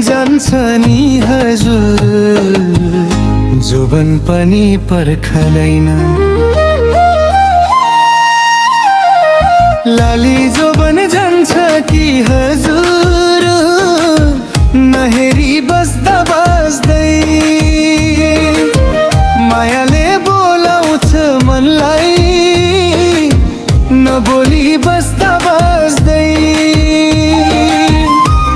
जान्छ नि हजुर, जोबन पनि पर्खदैन। लाली जोबन जान्छ कि हजुर, नहेरी बस्दा बस्दै मायाले बोलाउँछ मनलाई, नबोली बस्दा बस्दै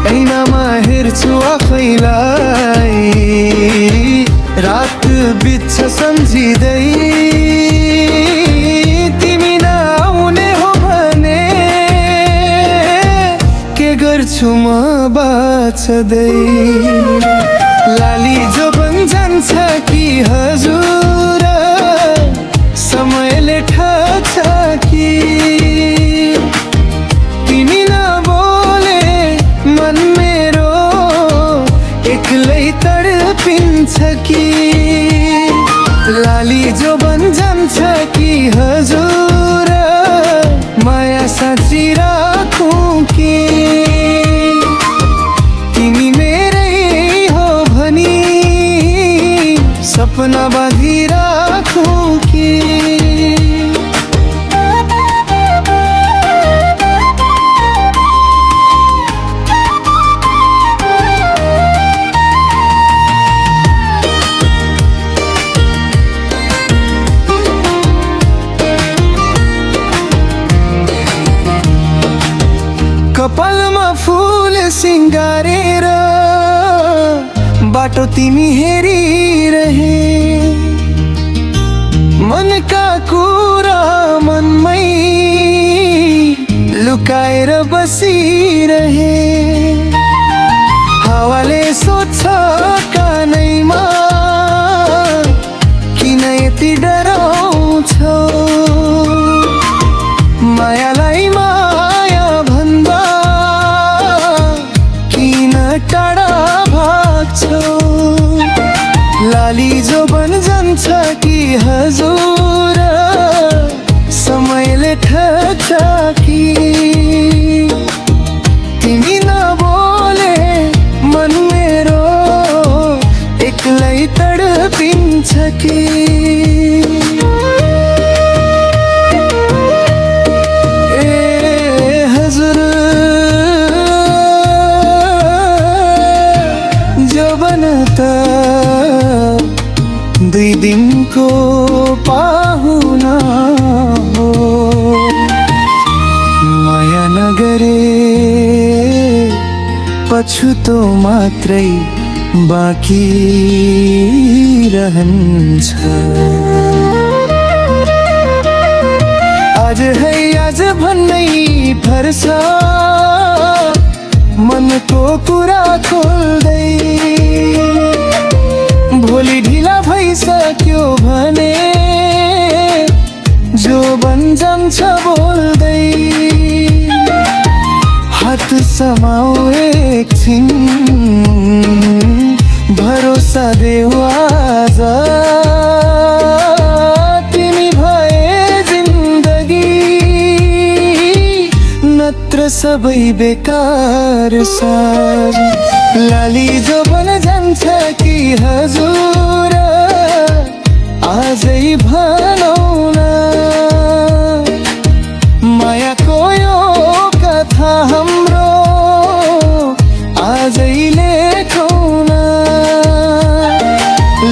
ऐनामा हेर्छु आफैलाई, रात बित्छ सम्झिँदै। तिमी नआउने हो भने के गर्छु म बाँच्दै। लाली जोबन जान्छ कि हजुर, समयले ठान्छ कि तिमी नबोले मन मेरो एक्लै तडपिन्छ कि। लाली जोबन जान्छ कि हजुर, माया साँची राखौँ कि तिमी मेरै हो भनी सपना बाँधी राखौँ कि। कपालमा फूल सिंगारेर बाटो तिमी हेरिरहे, मनका कुरा मनमै लुकाएर बसिरहे। हावाले सोध्छ कानैमा किन यति डराउँछौ, मायालाई माया भन्दा किन टाढा भाग्छौ। लाली जोबन जान्छ कि हजुर, समयले ठग्छ कि तिमी नबोले मन मेरो एक्लै तडपिन्छ कि। जोबन त दुई दिनको पाहुना हो, माया नगरे पछुतो मात्रै बाँकी रहन्छ। आज है आज भन्नै फर्छ, मनको कुरा खोल्दै। भोलि ढिला भइसक्यो भने जोबन जान्छ बोल्दै। हात समाऊ एकछिन, भरोसा देऊ आज, तिमी भए जिन्दगी नत्र सबै बेकार सार। लाली जोबन जान्छ कि हजुर, आजै भनौँ न मायाको यो कथा हाम्रो, आजै लेखौँ न।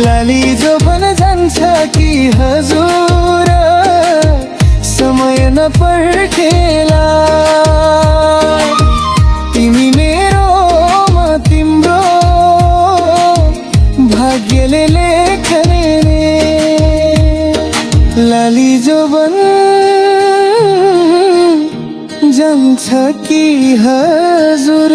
लाली जोबन जान्छ कि हजुर, समय नपर्खेला। तिमी मेरो म तिम्रो भाग्यले लेखने। लाली जोबन जान्छ कि हजुर।